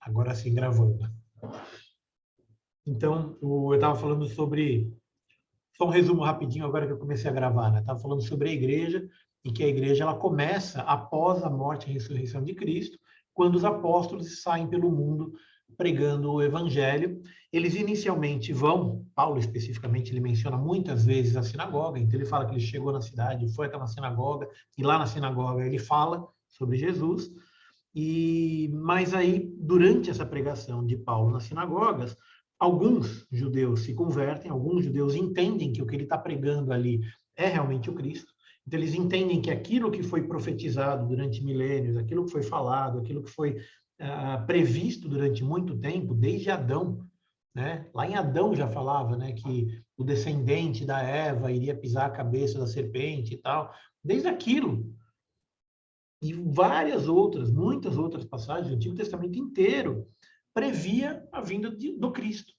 Agora sim, gravando. Então, eu estava falando sobre... Só um resumo rapidinho, agora que eu comecei a gravar, né? Estava falando sobre a igreja, e que a igreja ela começa após a morte e ressurreição de Cristo, quando os apóstolos saem pelo mundo pregando o evangelho. Eles inicialmente vão, Paulo especificamente, ele menciona muitas vezes a sinagoga, então ele fala que ele chegou na cidade, foi até uma sinagoga, e lá na sinagoga ele fala sobre Jesus. Mas aí, durante essa pregação de Paulo nas sinagogas, alguns judeus se convertem, alguns judeus entendem que o que ele está pregando ali é realmente o Cristo. Então, eles entendem que aquilo que foi profetizado durante milênios, aquilo que foi falado, aquilo que foi previsto durante muito tempo, desde Adão, né? Lá em Adão já falava, né, que o descendente da Eva iria pisar a cabeça da serpente e tal. Desde aquilo, e várias outras, muitas outras passagens do Antigo Testamento inteiro previa a vinda do Cristo,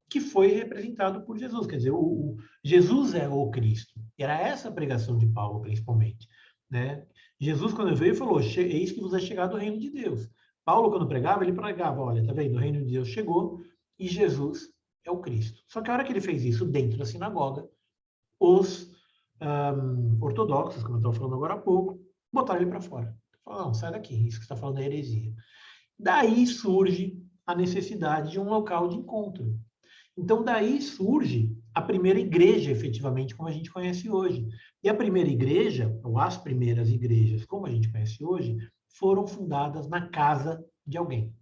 que foi representado por Jesus. Quer dizer, Jesus é o Cristo. E era essa a pregação de Paulo, principalmente. Né? Jesus, quando veio, falou, eis que vos é chegado o reino de Deus. Paulo, quando pregava, ele pregava, olha, tá vendo? O reino de Deus chegou e Jesus é o Cristo. Só que a hora que ele fez isso dentro da sinagoga, os ortodoxos, como eu estava falando agora há pouco, botaram ele para fora. Falaram, não, sai daqui, isso que você está falando é heresia. Daí surge a necessidade de um local de encontro. Então, daí surge a primeira igreja, efetivamente, como a gente conhece hoje. E a primeira igreja, ou as primeiras igrejas, como a gente conhece hoje, foram fundadas na casa de alguém.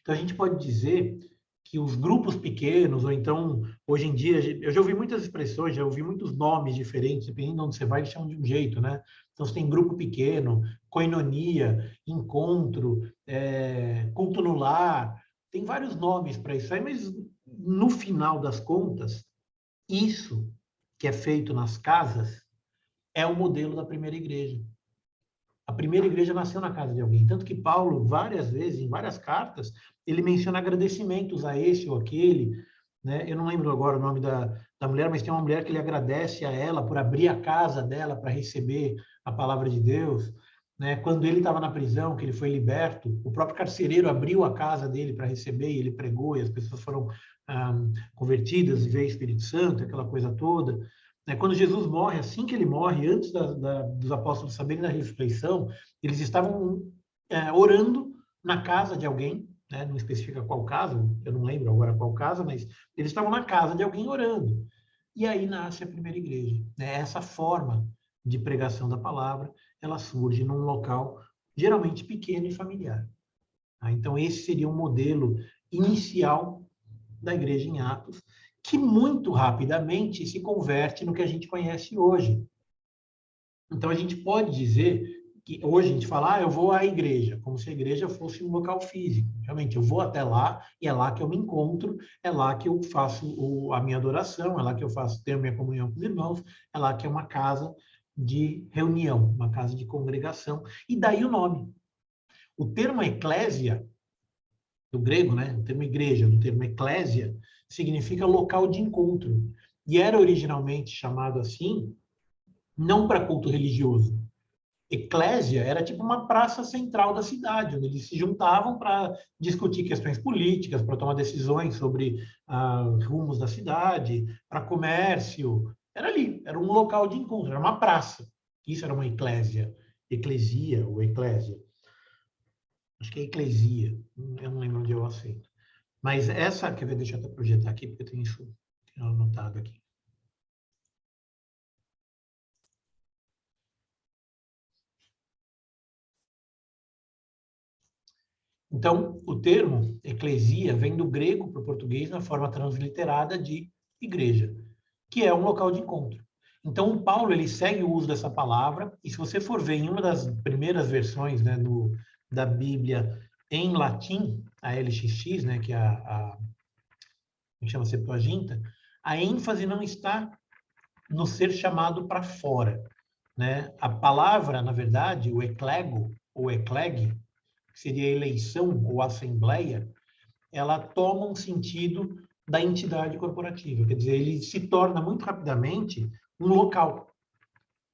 Então, a gente pode dizer que os grupos pequenos, ou então, hoje em dia, eu já ouvi muitas expressões, já ouvi muitos nomes diferentes, dependendo de onde você vai, eles chamam de um jeito, né? Então, você tem grupo pequeno, koinonia, encontro, culto no lar, tem vários nomes para isso aí, mas no final das contas, isso que é feito nas casas é o modelo da primeira igreja. A primeira igreja nasceu na casa de alguém. Tanto que Paulo, várias vezes, em várias cartas, ele menciona agradecimentos a esse ou aquele. Né? Eu não lembro agora o nome da mulher, mas tem uma mulher que ele agradece a ela por abrir a casa dela para receber a palavra de Deus. Né? Quando ele estava na prisão, que ele foi liberto, o próprio carcereiro abriu a casa dele para receber e ele pregou e as pessoas foram convertidas e veio o Espírito Santo, aquela coisa toda. Quando Jesus morre, assim que ele morre, antes dos apóstolos saberem da ressurreição, eles estavam orando na casa de alguém, né? Não especifica qual casa, eu não lembro agora qual casa, mas eles estavam na casa de alguém orando. E aí nasce a primeira igreja. Né? Essa forma de pregação da palavra, ela surge num local geralmente pequeno e familiar. Tá? Então, esse seria um modelo inicial da igreja em Atos, que muito rapidamente se converte no que a gente conhece hoje. Então, a gente pode dizer que hoje a gente fala, eu vou à igreja, como se a igreja fosse um local físico. Realmente, eu vou até lá e é lá que eu me encontro, é lá que eu faço a minha adoração, é lá que eu tenho a minha comunhão com os irmãos, é lá que é uma casa de reunião, uma casa de congregação. E daí o nome. O termo eclésia, do grego, né? O termo igreja, do termo eclésia, significa local de encontro. E era originalmente chamado assim, não para culto religioso. Eclésia era tipo uma praça central da cidade, onde eles se juntavam para discutir questões políticas, para tomar decisões sobre rumos da cidade, para comércio. Era ali, era um local de encontro, era uma praça. Isso era uma eclésia, eclesia ou eclésia. Acho que é eclesia, eu não lembro onde eu aceito. Mas essa, quer ver, deixa eu até projetar aqui, porque eu tenho isso anotado aqui. Então, o termo eclesia vem do grego para o português na forma transliterada de igreja, que é um local de encontro. Então, o Paulo ele segue o uso dessa palavra, e se você for ver em uma das primeiras versões, né, da Bíblia em latim, a LXX, né, que é que chama Septuaginta, a ênfase não está no ser chamado para fora. Né? A palavra, na verdade, o eclego, ou eclegue, que seria eleição ou assembleia, ela toma um sentido da entidade corporativa. Quer dizer, ele se torna muito rapidamente um local.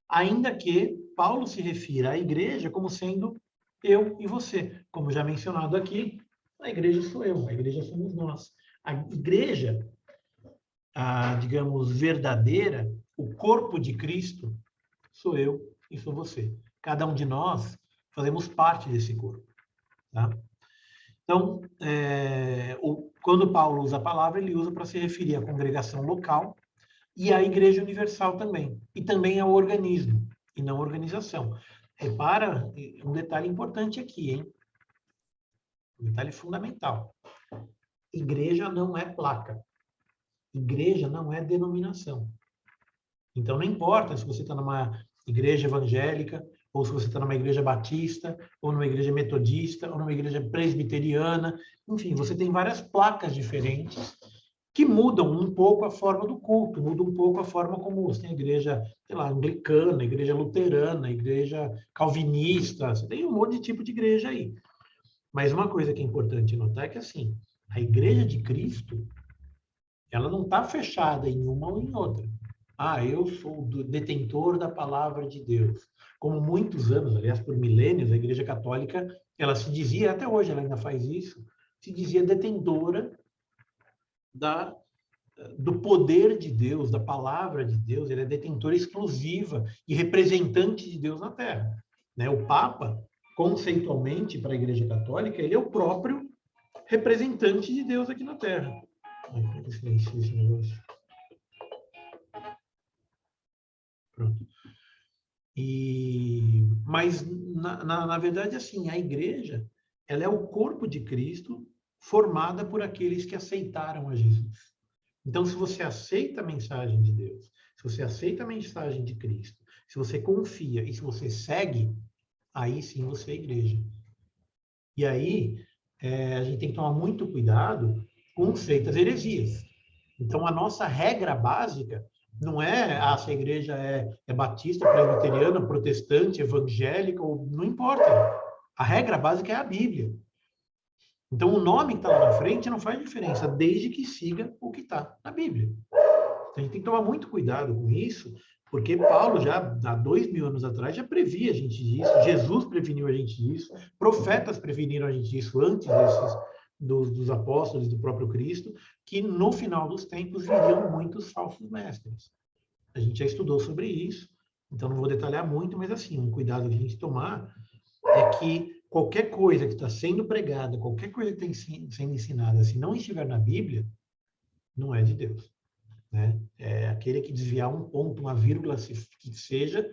Ainda que Paulo se refira à igreja como sendo eu e você. Como já mencionado aqui, A igreja sou eu, a igreja somos nós. A igreja, digamos, verdadeira, o corpo de Cristo, sou eu e sou você. Cada um de nós fazemos parte desse corpo. Tá? Então, quando Paulo usa a palavra, ele usa para se referir à congregação local e à igreja universal também. E também ao organismo, e não organização. Repara um detalhe importante aqui, hein? Um detalhe fundamental. Igreja não é placa. Igreja não é denominação. Então, não importa se você está numa igreja evangélica, ou se você está numa igreja batista, ou numa igreja metodista, ou numa igreja presbiteriana. Enfim, você tem várias placas diferentes que mudam um pouco a forma do culto, mudam um pouco a forma como você tem a igreja, sei lá, anglicana, igreja luterana, igreja calvinista, você tem um monte de tipo de igreja aí. Mas uma coisa que é importante notar é que, assim, a igreja de Cristo, ela não está fechada em uma ou em outra. Eu sou o detentor da palavra de Deus. Como muitos anos, aliás, por milênios, a Igreja Católica, ela se dizia, até hoje ela ainda faz isso, se dizia detentora do poder de Deus, da palavra de Deus, ela é detentora exclusiva e representante de Deus na Terra. Né? O Papa, conceitualmente, para a Igreja Católica, ele é o próprio representante de Deus aqui na Terra. Ai, como é que silencia esse negócio? Pronto. Mas, na verdade, assim, a igreja, ela é o corpo de Cristo formada por aqueles que aceitaram a Jesus. Então, se você aceita a mensagem de Deus, se você aceita a mensagem de Cristo, se você confia e se você segue, aí sim você é igreja. E aí, a gente tem que tomar muito cuidado com certas heresias. Então, a nossa regra básica não é se a igreja é batista, presbiteriana, protestante, evangélica, ou, não importa. A regra básica é a Bíblia. Então, o nome que está lá na frente não faz diferença, desde que siga o que está na Bíblia. Então, a gente tem que tomar muito cuidado com isso, porque Paulo, já há 2000 anos atrás, já previa a gente disso, Jesus preveniu a gente disso, profetas preveniram a gente disso antes dos apóstolos e do próprio Cristo, que no final dos tempos viriam muitos falsos mestres. A gente já estudou sobre isso, então não vou detalhar muito, mas assim, um cuidado que a gente tomar é que qualquer coisa que está sendo pregada, qualquer coisa que está sendo ensinada, se não estiver na Bíblia, não é de Deus. Né? É aquele que desviar um ponto, uma vírgula, que seja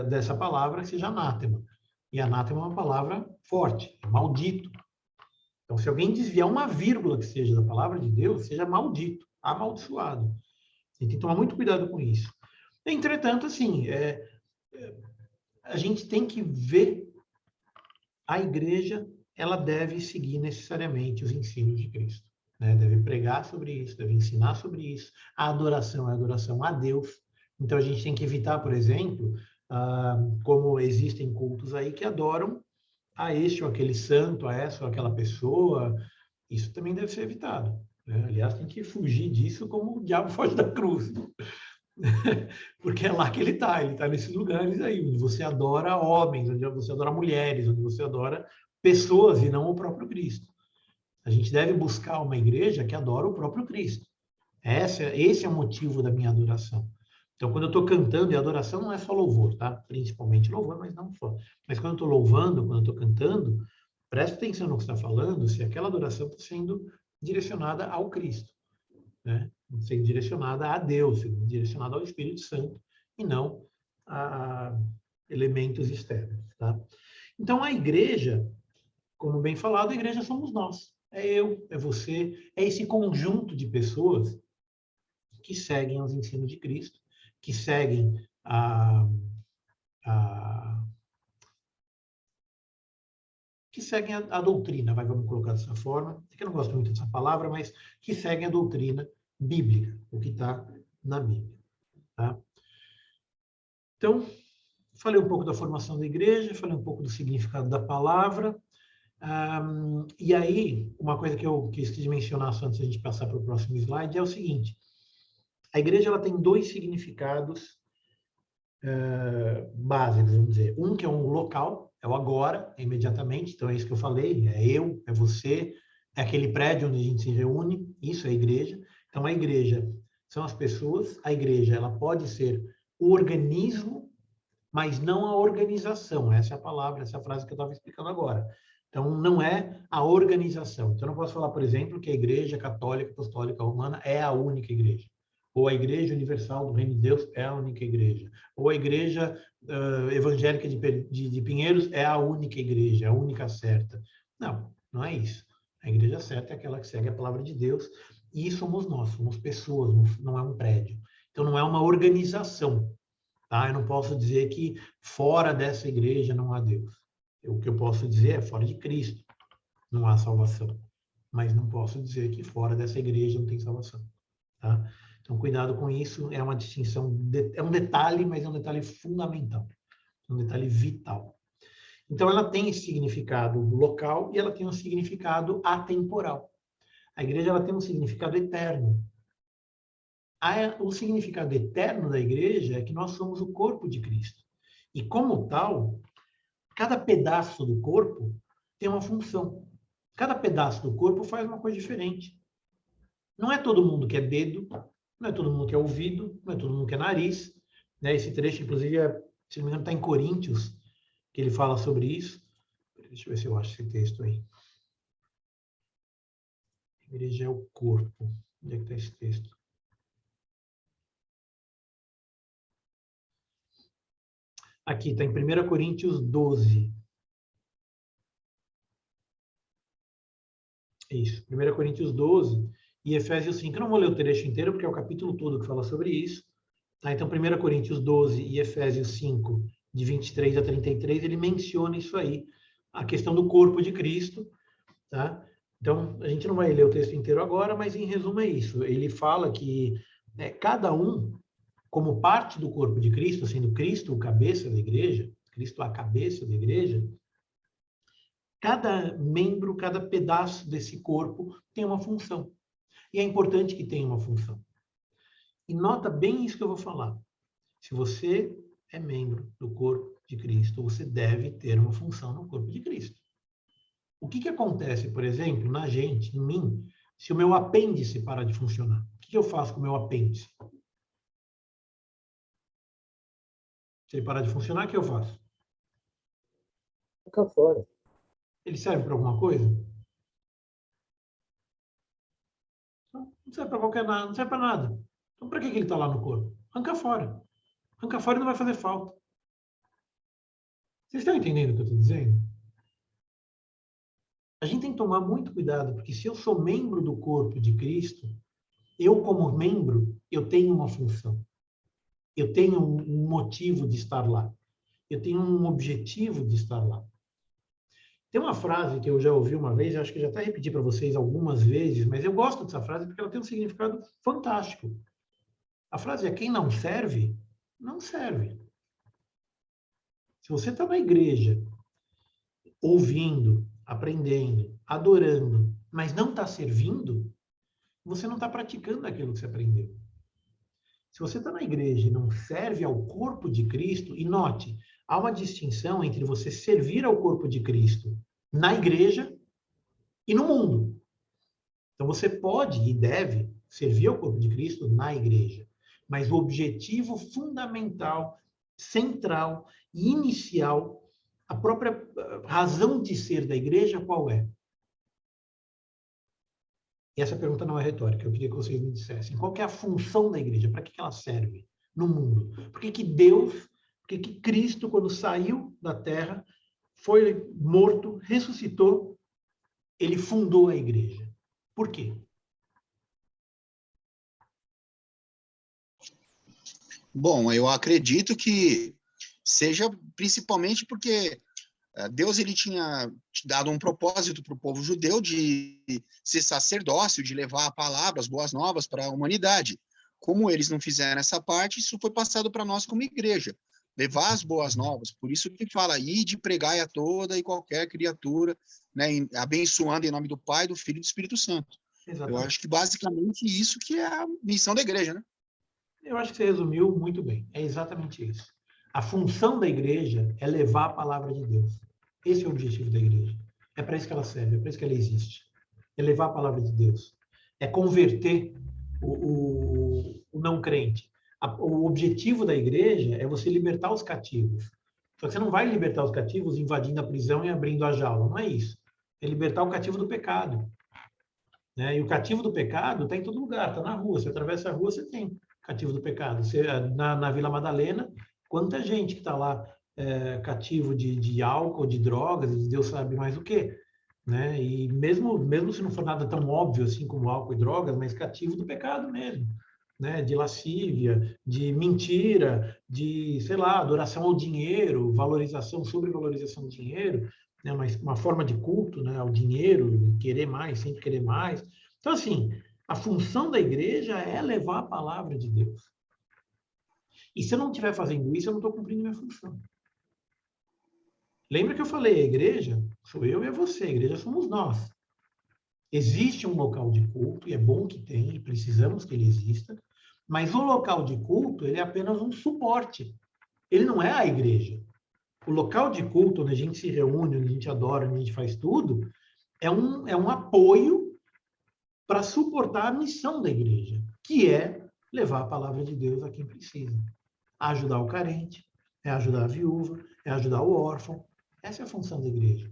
dessa palavra, que seja anátema. E anátema é uma palavra forte, é maldito. Então, se alguém desviar uma vírgula que seja da palavra de Deus, seja maldito, amaldiçoado. A gente tem que tomar muito cuidado com isso. Entretanto, assim, a gente tem que ver a igreja, ela deve seguir necessariamente os ensinos de Cristo. Né? Deve pregar sobre isso, deve ensinar sobre isso. A adoração é adoração a Deus. Então, a gente tem que evitar, por exemplo, como existem cultos aí que adoram a este ou aquele santo, a essa ou aquela pessoa. Isso também deve ser evitado. Né? Aliás, tem que fugir disso como o diabo foge da cruz. Porque é lá que ele está nesses lugares aí, onde você adora homens, onde você adora mulheres, onde você adora pessoas e não o próprio Cristo. A gente deve buscar uma igreja que adora o próprio Cristo. Esse é o motivo da minha adoração. Então, quando eu estou cantando, e adoração não é só louvor, tá? Principalmente louvor, mas não só. Mas quando eu estou louvando, quando eu estou cantando, preste atenção no que você está falando, se aquela adoração está sendo direcionada ao Cristo, né? Sendo direcionada a Deus, sendo direcionada ao Espírito Santo, e não a elementos externos, tá? Então, a igreja, como bem falado, a igreja somos nós. É eu, é você, é esse conjunto de pessoas que seguem os ensinos de Cristo, que seguem que seguem a doutrina, vamos colocar dessa forma, que eu não gosto muito dessa palavra, mas que seguem a doutrina bíblica, o que está na Bíblia. Tá? Então, falei um pouco da formação da igreja, falei um pouco do significado da palavra, e aí, uma coisa que eu esqueci mencionar só antes de a gente passar para o próximo slide é o seguinte: a igreja ela tem dois significados básicos, vamos dizer. Um que é um local, é o agora, é imediatamente, então é isso que eu falei, é eu, é você, é aquele prédio onde a gente se reúne, isso é a igreja. Então a igreja são as pessoas, a igreja ela pode ser o organismo, mas não a organização. Essa é a palavra, essa é a frase que eu estava explicando agora. Então, não é a organização. Então, eu não posso falar, por exemplo, que a Igreja Católica Apostólica Romana é a única igreja. Ou a Igreja Universal do Reino de Deus é a única igreja. Ou a Igreja Evangélica de Pinheiros é a única igreja, a única certa. Não, não é isso. A igreja certa é aquela que segue a palavra de Deus. E somos nós, somos pessoas, não é um prédio. Então, não é uma organização. Tá? Eu não posso dizer que fora dessa igreja não há Deus. O que eu posso dizer é fora de Cristo não há salvação. Mas não posso dizer que fora dessa igreja não tem salvação. Tá? Então, cuidado com isso. É uma distinção, é um detalhe, mas é um detalhe fundamental. Um detalhe vital. Então, ela tem esse significado local e ela tem um significado atemporal. A igreja ela tem um significado eterno. O significado eterno da igreja é que nós somos o corpo de Cristo. E, como tal, cada pedaço do corpo tem uma função. Cada pedaço do corpo faz uma coisa diferente. Não é todo mundo que é dedo, não é todo mundo que é ouvido, não é todo mundo que é nariz. Né? Esse trecho, inclusive, se não me engano, está em Coríntios, que ele fala sobre isso. Deixa eu ver se eu acho esse texto aí. A igreja é o corpo. Onde é que está esse texto? Aqui, está em 1 Coríntios 12. Isso, 1 Coríntios 12 e Efésios 5. Eu não vou ler o trecho inteiro, porque é o capítulo todo que fala sobre isso. Tá? Então, 1 Coríntios 12 e Efésios 5, de 23 a 33, ele menciona isso aí, a questão do corpo de Cristo. Tá? Então, a gente não vai ler o texto inteiro agora, mas em resumo é isso. Ele fala que cada um, como parte do corpo de Cristo, sendo Cristo o cabeça da igreja, Cristo a cabeça da igreja, cada membro, cada pedaço desse corpo tem uma função. E é importante que tenha uma função. E nota bem isso que eu vou falar. Se você é membro do corpo de Cristo, você deve ter uma função no corpo de Cristo. O que acontece, por exemplo, na gente, em mim, se o meu apêndice parar de funcionar? O que eu faço com o meu apêndice? Se ele parar de funcionar, o que eu faço? Fica fora. Ele serve para alguma coisa? Não serve para qualquer nada, não serve para nada. Então, para que ele está lá no corpo? Arranca fora. Arranca fora e não vai fazer falta. Vocês estão entendendo o que eu estou dizendo? A gente tem que tomar muito cuidado, porque se eu sou membro do corpo de Cristo, eu, como membro, eu tenho uma função. Eu tenho um motivo de estar lá. Eu tenho um objetivo de estar lá. Tem uma frase que eu já ouvi uma vez, acho que já até repeti para vocês algumas vezes, mas eu gosto dessa frase porque ela tem um significado fantástico. A frase é: quem não serve, não serve. Se você está na igreja, ouvindo, aprendendo, adorando, mas não está servindo, você não está praticando aquilo que você aprendeu. Se você está na igreja e não serve ao corpo de Cristo, e note, há uma distinção entre você servir ao corpo de Cristo na igreja e no mundo. Então você pode e deve servir ao corpo de Cristo na igreja, mas o objetivo fundamental, central e inicial, a própria razão de ser da igreja, qual é? E essa pergunta não é retórica, eu queria que vocês me dissessem. Qual que é a função da igreja? Para que ela serve no mundo? Por que Deus, por que Cristo, quando saiu da terra, foi morto, ressuscitou, ele fundou a igreja? Por quê? Bom, eu acredito que seja principalmente porque Deus ele tinha dado um propósito para o povo judeu de ser sacerdócio, de levar a palavra, as boas novas para a humanidade. Como eles não fizeram essa parte, isso foi passado para nós como igreja. Levar as boas novas. Por isso que fala, ide pregai a toda e qualquer criatura, né, abençoando em nome do Pai, do Filho e do Espírito Santo. Exatamente. Eu acho que basicamente isso que é a missão da igreja, né? Eu acho que você resumiu muito bem. É exatamente isso. A função da igreja é levar a palavra de Deus. Esse é o objetivo da igreja. É para isso que ela serve, é para isso que ela existe. É levar a palavra de Deus. É converter o não crente. O objetivo da igreja é você libertar os cativos. Só que você não vai libertar os cativos invadindo a prisão e abrindo a jaula. Não é isso. É libertar o cativo do pecado. Né? E o cativo do pecado está em todo lugar, está na rua. Você atravessa a rua, você tem cativo do pecado. Você, na Vila Madalena, quanta gente que está lá cativo de álcool, de drogas, de Deus sabe mais o quê. Né? E mesmo se não for nada tão óbvio assim como álcool e drogas, mas cativo do pecado mesmo. Né? De lascívia, de mentira, de, sei lá, adoração ao dinheiro, valorização, sobrevalorização do dinheiro, né? Uma forma de culto, né? Ao dinheiro, querer mais, sempre querer mais. Então, assim, a função da igreja é levar a palavra de Deus. E se eu não estiver fazendo isso, eu não estou cumprindo minha função. Lembra que eu falei, a igreja sou eu e é você, a igreja somos nós. Existe um local de culto, e é bom que tenha, e precisamos que ele exista, mas o local de culto, ele é apenas um suporte. Ele não é a igreja. O local de culto, onde a gente se reúne, onde a gente adora, onde a gente faz tudo, é um apoio para suportar a missão da igreja, que é levar a palavra de Deus a quem precisa. Ajudar o carente, é ajudar a viúva, é ajudar o órfão. Essa é a função da igreja.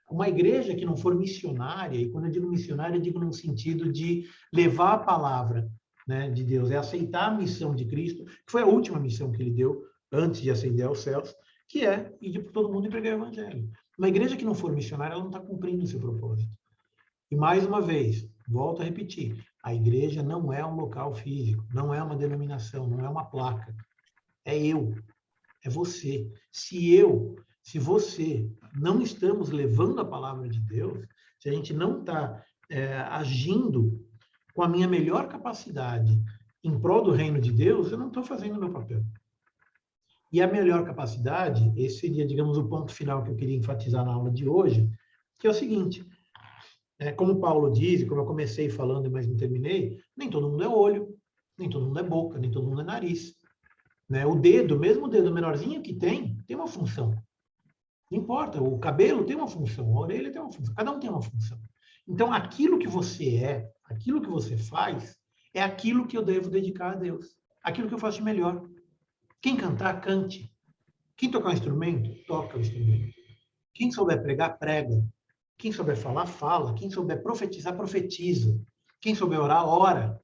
Uma igreja que não for missionária, e quando eu digo missionária, eu digo no sentido de levar a palavra, né, de Deus, é aceitar a missão de Cristo, que foi a última missão que ele deu antes de ascender aos céus, que é ir por todo mundo e pregar o evangelho. Uma igreja que não for missionária, ela não está cumprindo o seu propósito. E mais uma vez, volto a repetir, a igreja não é um local físico, não é uma denominação, não é uma placa. É eu, é você. Se você não estamos levando a palavra de Deus, se a gente não está agindo com a minha melhor capacidade em prol do reino de Deus, eu não estou fazendo o meu papel. E a melhor capacidade, esse seria, digamos, o ponto final que eu queria enfatizar na aula de hoje, que é o seguinte, como Paulo diz, e como eu comecei falando, mas não terminei, nem todo mundo é olho, nem todo mundo é boca, nem todo mundo é nariz. Né? O dedo, mesmo o dedo menorzinho que tem uma função. Não importa, o cabelo tem uma função, a orelha tem uma função, cada um tem uma função. Então, aquilo que você é, aquilo que você faz, é aquilo que eu devo dedicar a Deus. Aquilo que eu faço de melhor. Quem cantar, cante. Quem tocar um instrumento, toca o instrumento. Quem souber pregar, prega. Quem souber falar, fala. Quem souber profetizar, profetiza. Quem souber orar, ora.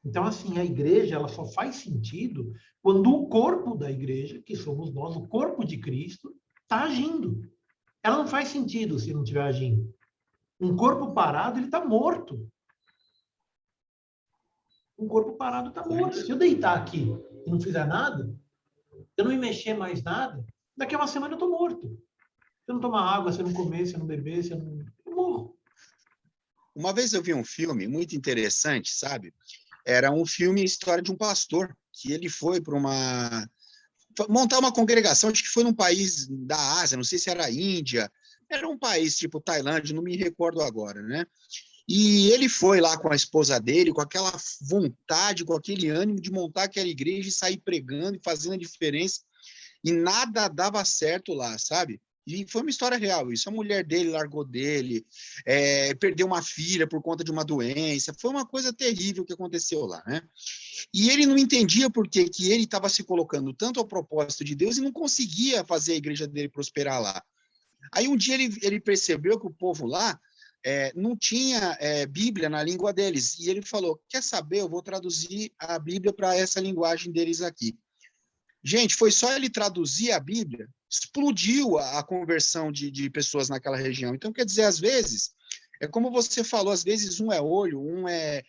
Então, assim, a igreja ela só faz sentido quando o corpo da igreja, que somos nós, o corpo de Cristo, está agindo. Ela não faz sentido se não estiver agindo. Um corpo parado, ele está morto. Um corpo parado está morto. Se eu deitar aqui e não fizer nada, se eu não me mexer mais nada, daqui a uma semana eu estou morto. Se eu não tomar água, se eu não comer, se eu não beber, se eu não... eu morro. Uma vez eu vi um filme muito interessante, sabe? Era um filme História de um Pastor, que ele foi para montar uma congregação, acho que foi num país da Ásia, não sei se era a Índia, era um país tipo Tailândia, não me recordo agora, né? E ele foi lá com a esposa dele, com aquela vontade, com aquele ânimo de montar aquela igreja e sair pregando e fazendo a diferença, e nada dava certo lá, sabe? E foi uma história real isso. A mulher dele largou dele, perdeu uma filha por conta de uma doença. Foi uma coisa terrível que aconteceu lá, né? E ele não entendia por que ele estava se colocando tanto ao propósito de Deus e não conseguia fazer a igreja dele prosperar lá. Aí um dia ele percebeu que o povo lá não tinha Bíblia na língua deles. E ele falou, quer saber, eu vou traduzir a Bíblia para essa linguagem deles aqui. Gente, foi só ele traduzir a Bíblia, explodiu a conversão de pessoas naquela região. Então, quer dizer, às vezes, é como você falou, às vezes um é olho, um é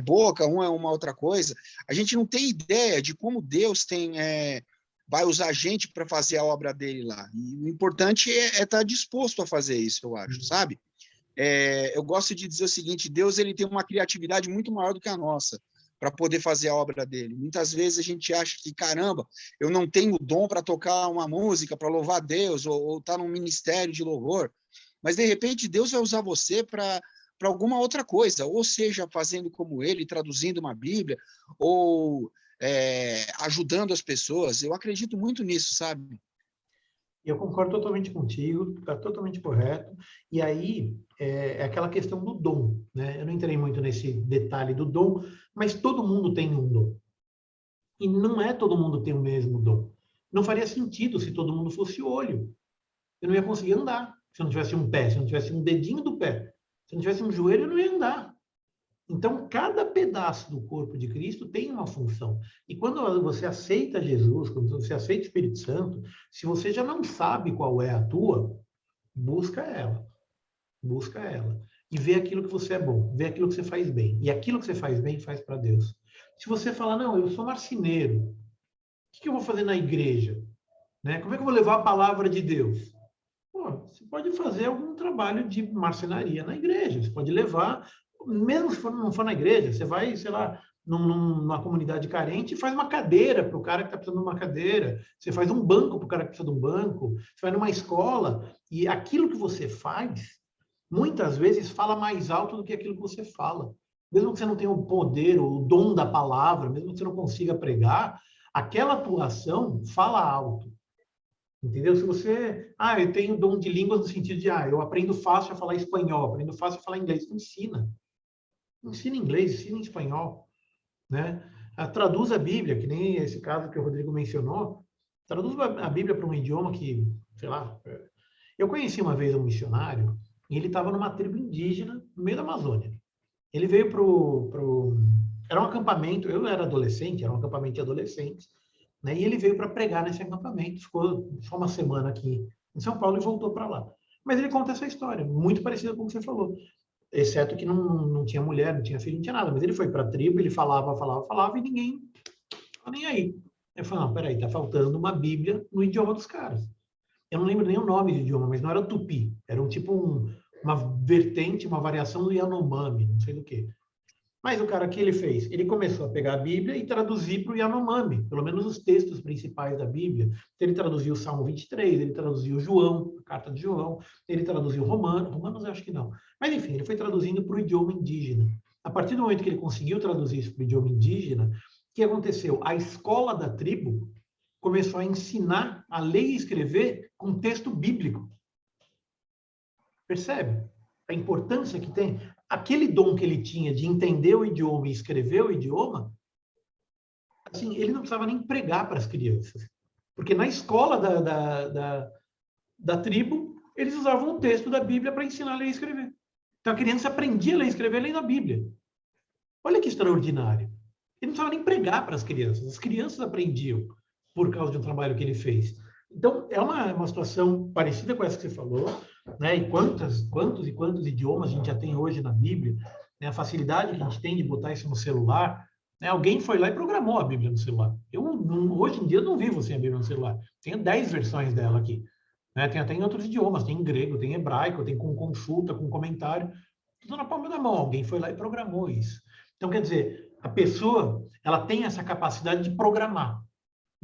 boca, um é uma outra coisa. A gente não tem ideia de como Deus vai usar a gente para fazer a obra dele lá. E o importante é estar disposto a fazer isso, eu acho, sabe? Eu gosto de dizer o seguinte, Deus ele tem uma criatividade muito maior do que a nossa, para poder fazer a obra dele. Muitas vezes a gente acha que, caramba, eu não tenho dom para tocar uma música, para louvar Deus, ou estar num ministério de louvor, mas, de repente, Deus vai usar você para alguma outra coisa, ou seja, fazendo como ele, traduzindo uma Bíblia, ou ajudando as pessoas. Eu acredito muito nisso, sabe? Eu concordo totalmente contigo, está totalmente correto. E aí é aquela questão do dom, né? Eu não entrei muito nesse detalhe do dom, mas todo mundo tem um dom. E não é todo mundo tem o mesmo dom. Não faria sentido se todo mundo fosse olho. Eu não ia conseguir andar se eu não tivesse um pé, se eu não tivesse um dedinho do pé. Se eu não tivesse um joelho, eu não ia andar. Então, cada pedaço do corpo de Cristo tem uma função. E quando você aceita Jesus, quando você aceita o Espírito Santo, se você já não sabe qual é a tua, busca ela. Busca ela. E vê aquilo que você é bom, vê aquilo que você faz bem. E aquilo que você faz bem, faz para Deus. Se você falar, não, eu sou marceneiro, o que eu vou fazer na igreja? Né? Como é que eu vou levar a palavra de Deus? Pô, você pode fazer algum trabalho de marcenaria na igreja. Você pode levar, mesmo se não for na igreja, você vai, sei lá, numa comunidade carente e faz uma cadeira para o cara que está precisando de uma cadeira. Você faz um banco para o cara que precisa de um banco. Você vai numa escola e aquilo que você faz, muitas vezes, fala mais alto do que aquilo que você fala. Mesmo que você não tenha o poder, o dom da palavra, mesmo que você não consiga pregar, aquela atuação fala alto. Entendeu? Se você, eu tenho dom de línguas no sentido de, eu aprendo fácil a falar espanhol, aprendo fácil a falar inglês, ensina. Ensina inglês, ensina espanhol, né? Traduz a Bíblia, que nem esse caso que o Rodrigo mencionou, traduz a Bíblia para um idioma que, sei lá, eu conheci uma vez um missionário e ele estava numa tribo indígena no meio da Amazônia. Ele veio era um acampamento, eu era adolescente, era um acampamento de adolescentes, né? E ele veio para pregar nesse acampamento, ficou só uma semana aqui em São Paulo e voltou para lá. Mas ele conta essa história, muito parecida com o que você falou, exceto que não tinha mulher, não tinha filho, não tinha nada. Mas ele foi para a tribo, ele falava, e ninguém estava nem aí. Eu falei, não, peraí, tá faltando uma Bíblia no idioma dos caras. Eu não lembro nem o nome do idioma, mas não era tupi, era uma vertente, uma variação do Yanomami, não sei do que. Mas o cara, que ele fez? Ele começou a pegar a Bíblia e traduzir para o Yanomami, pelo menos os textos principais da Bíblia. Então, ele traduziu o Salmo 23, ele traduziu João, a carta de João, ele traduziu Romanos eu acho que não. Mas, enfim, ele foi traduzindo para o idioma indígena. A partir do momento que ele conseguiu traduzir isso para o idioma indígena, o que aconteceu? A escola da tribo começou a ensinar a ler e escrever com texto bíblico. Percebe a importância que tem? Aquele dom que ele tinha de entender o idioma e escrever o idioma, assim, ele não precisava nem pregar para as crianças. Porque na escola da tribo, eles usavam o texto da Bíblia para ensinar a ler e escrever. Então a criança aprendia a ler e escrever lendo a Bíblia. Olha que extraordinário. Ele não precisava nem pregar para as crianças aprendiam por causa de um trabalho que ele fez. Então, é uma situação parecida com essa que você falou, né? E quantos idiomas a gente já tem hoje na Bíblia, né? A facilidade que a gente tem de botar isso no celular, né? Alguém foi lá e programou a Bíblia no celular. Hoje em dia, não vivo sem a Bíblia no celular. Tenho 10 versões dela aqui, né? Tem até em outros idiomas, tem em grego, tem em hebraico, tem com consulta, com comentário, tudo na palma da mão. Alguém foi lá e programou isso. Então, quer dizer, a pessoa, ela tem essa capacidade de programar,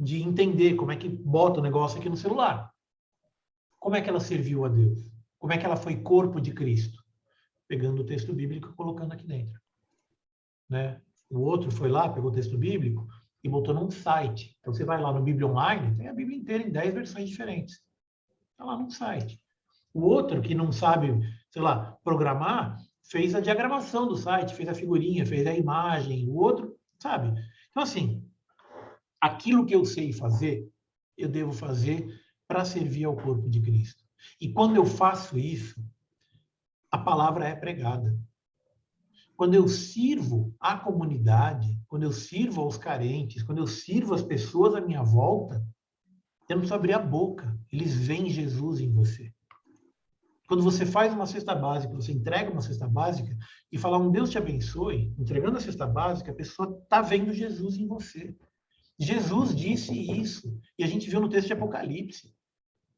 de entender como é que bota o negócio aqui no celular. Como é que ela serviu a Deus? Como é que ela foi corpo de Cristo? Pegando o texto bíblico e colocando aqui dentro. Né? O outro foi lá, pegou o texto bíblico e botou num site. Então, você vai lá no Bíblia Online, tem a Bíblia inteira em 10 versões diferentes. Está lá num site. O outro, que não sabe, sei lá, programar, fez a diagramação do site, fez a figurinha, fez a imagem. O outro, sabe? Então, assim, aquilo que eu sei fazer, eu devo fazer para servir ao corpo de Cristo. E quando eu faço isso, a palavra é pregada. Quando eu sirvo à comunidade, quando eu sirvo aos carentes, quando eu sirvo as pessoas à minha volta, eu não preciso abrir a boca. Eles veem Jesus em você. Quando você faz uma cesta básica, você entrega uma cesta básica e fala um Deus te abençoe, entregando a cesta básica, a pessoa está vendo Jesus em você. Jesus disse isso, e a gente viu no texto de Apocalipse.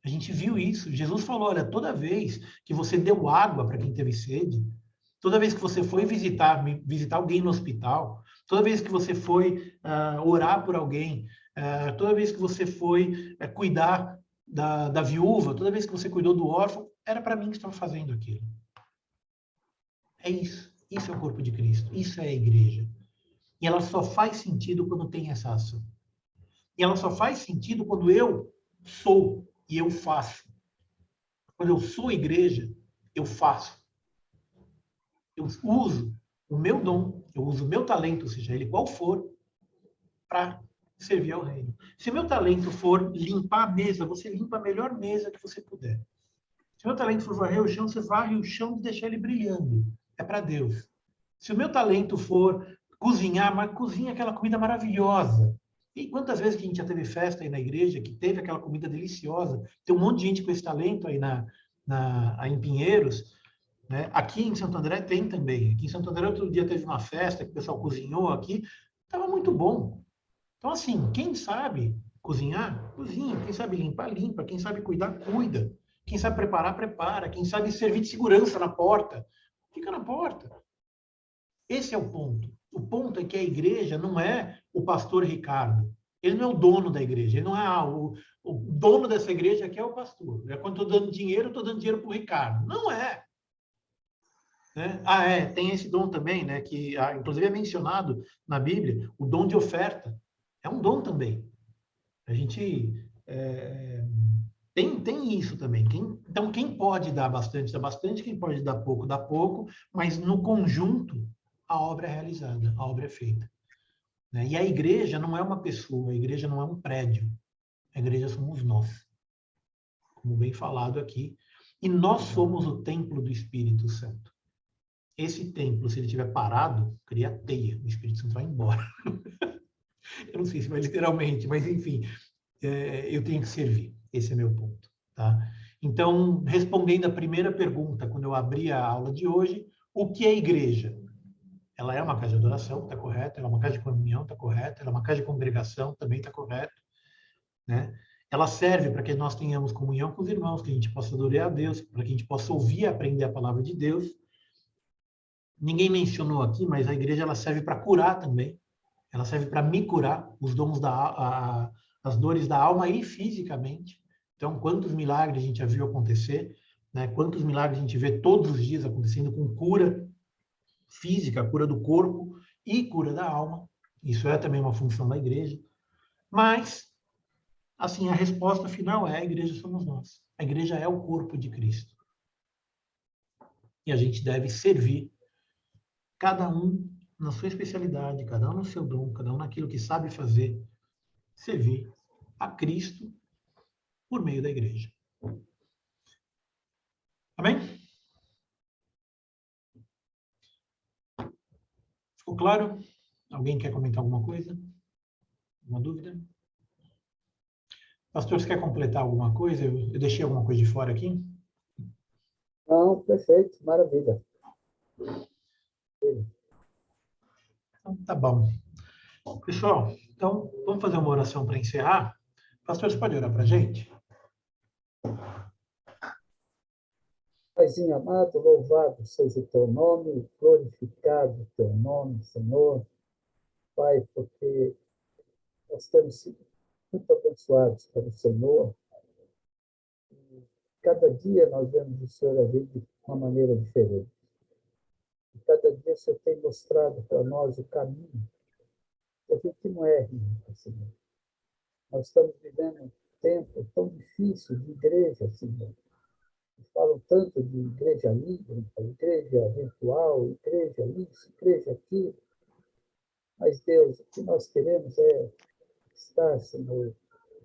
A gente viu isso. Jesus falou, olha, toda vez que você deu água para quem teve sede, toda vez que você foi visitar alguém no hospital, toda vez que você foi orar por alguém, toda vez que você foi cuidar da viúva, toda vez que você cuidou do órfão, era para mim que estava fazendo aquilo. É isso. Isso é o corpo de Cristo. Isso é a igreja. E ela só faz sentido quando tem essa ação. E ela só faz sentido quando eu sou e eu faço. Quando eu sou igreja, eu faço. Eu uso o meu dom, eu uso o meu talento, seja ele qual for, para servir ao reino. Se meu talento for limpar a mesa, você limpa a melhor mesa que você puder. Se meu talento for varrer o chão, você varre o chão e deixa ele brilhando. É para Deus. Se o meu talento for cozinhar, mas cozinha aquela comida maravilhosa. E quantas vezes que a gente já teve festa aí na igreja, que teve aquela comida deliciosa? Tem um monte de gente com esse talento aí em Pinheiros, né? Aqui em Santo André tem também. Aqui em Santo André, outro dia teve uma festa que o pessoal cozinhou aqui. Estava muito bom. Então, assim, quem sabe cozinhar, cozinha. Quem sabe limpar, limpa. Quem sabe cuidar, cuida. Quem sabe preparar, prepara. Quem sabe servir de segurança na porta, fica na porta. Esse é o ponto. O ponto é que a igreja não é o pastor Ricardo. Ele não é o dono da igreja. Ele não é o dono dessa igreja que é o pastor. É quando estou dando dinheiro, estou dando dinheiro para o Ricardo. Não é. Né? Tem esse dom também, né? Que inclusive é mencionado na Bíblia, o dom de oferta. É um dom também. A gente tem isso também. Então, quem pode dar bastante, dá bastante. Quem pode dar pouco, dá pouco. Mas, no conjunto, a obra é realizada, a obra é feita. Né? E a igreja não é uma pessoa, a igreja não é um prédio. A igreja somos nós, como bem falado aqui. E nós somos o templo do Espírito Santo. Esse templo, se ele estiver parado, cria teia. O Espírito Santo vai embora. Eu não sei se vai literalmente, mas, enfim, eu tenho que servir. Esse é meu ponto. Tá? Então, respondendo a primeira pergunta, quando eu abri a aula de hoje, o que é igreja? Ela é uma casa de adoração, está correto. Ela é uma casa de comunhão, está correto. Ela é uma casa de congregação, também está correto. Né? Ela serve para que nós tenhamos comunhão com os irmãos, que a gente possa adorar a Deus, para que a gente possa ouvir e aprender a palavra de Deus. Ninguém mencionou aqui, mas a igreja ela serve para curar também. Ela serve para me curar os dons as dores da alma e fisicamente. Então, quantos milagres a gente já viu acontecer, né? Quantos milagres a gente vê todos os dias acontecendo com cura física, cura do corpo e cura da alma. Isso é também uma função da igreja. Mas, assim, a resposta final é: a igreja somos nós. A igreja é o corpo de Cristo. E a gente deve servir cada um na sua especialidade, cada um no seu dom, cada um naquilo que sabe fazer, servir a Cristo por meio da igreja. Amém? Ficou claro? Alguém quer comentar alguma coisa? Alguma dúvida? Pastor, você quer completar alguma coisa? Eu deixei alguma coisa de fora aqui? Não, perfeito, maravilha. Então, tá bom. Pessoal, então, vamos fazer uma oração para encerrar? Pastor, você pode orar para a gente? Paizinho amado, louvado seja o teu nome, glorificado o teu nome, Senhor. Pai, porque nós temos sido muito abençoados pelo Senhor. Cada dia nós vemos o Senhor agir de uma maneira diferente. E cada dia o Senhor tem mostrado para nós o caminho, que a gente não erre, Senhor. Nós estamos vivendo um tempo tão difícil de igreja, Senhor. Falam tanto de igreja livre, igreja virtual, igreja isso, igreja aquilo. Mas, Deus, o que nós queremos é estar, Senhor,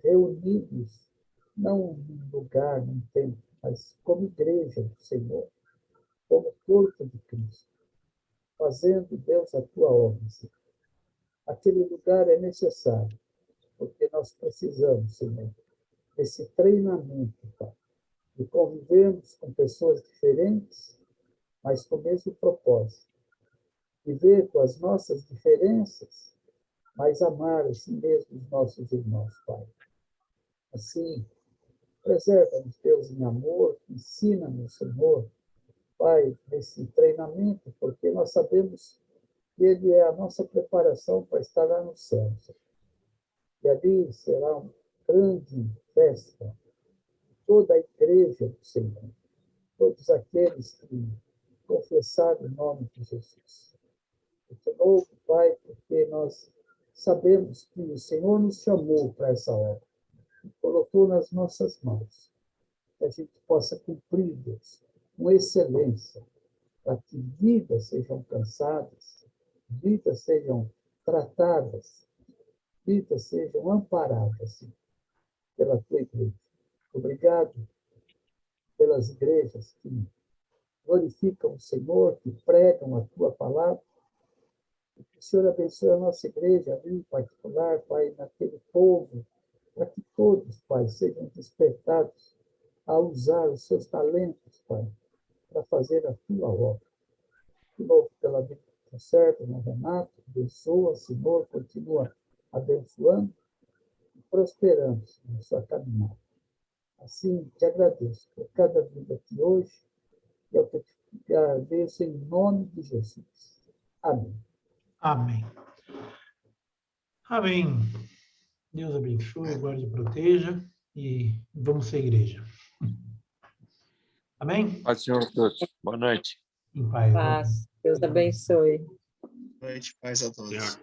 reunidos, não num lugar, num templo, mas como igreja do Senhor, como corpo de Cristo, fazendo, Deus, a tua obra, Senhor. Aquele lugar é necessário, porque nós precisamos, Senhor, desse treinamento, Pai, de convivermos com pessoas diferentes, mas com o mesmo propósito. Viver com as nossas diferenças, mas amar assim mesmo os nossos irmãos, Pai. Assim, preserva-nos, Deus, em amor, ensina-nos, Senhor, Pai, nesse treinamento, porque nós sabemos que ele é a nossa preparação para estar lá no céu. E ali será uma grande festa, toda a igreja do Senhor, todos aqueles que confessaram o nome de Jesus. De novo, Pai, porque nós sabemos que o Senhor nos chamou para essa obra, colocou nas nossas mãos, que a gente possa cumprir, Deus, com excelência, para que vidas sejam alcançadas, vidas sejam tratadas, vidas sejam amparadas pela tua igreja. Obrigado pelas igrejas que glorificam o Senhor, que pregam a tua palavra. Que o Senhor abençoe a nossa igreja, ali em particular, Pai, naquele povo, para que todos, Pai, sejam despertados a usar os seus talentos, Pai, para fazer a tua obra. De novo, pela vida do servo, no Renato, abençoa, Senhor, continua abençoando e prosperando na sua caminhada. Assim, te agradeço por cada vida aqui hoje, e eu te agradeço em nome de Jesus. Amém. Amém. Amém. Deus abençoe, guarde e proteja e vamos ser igreja. Amém? Paz do Senhor a todos. Boa noite. Em paz. Paz. Deus abençoe. Boa noite, paz a todos.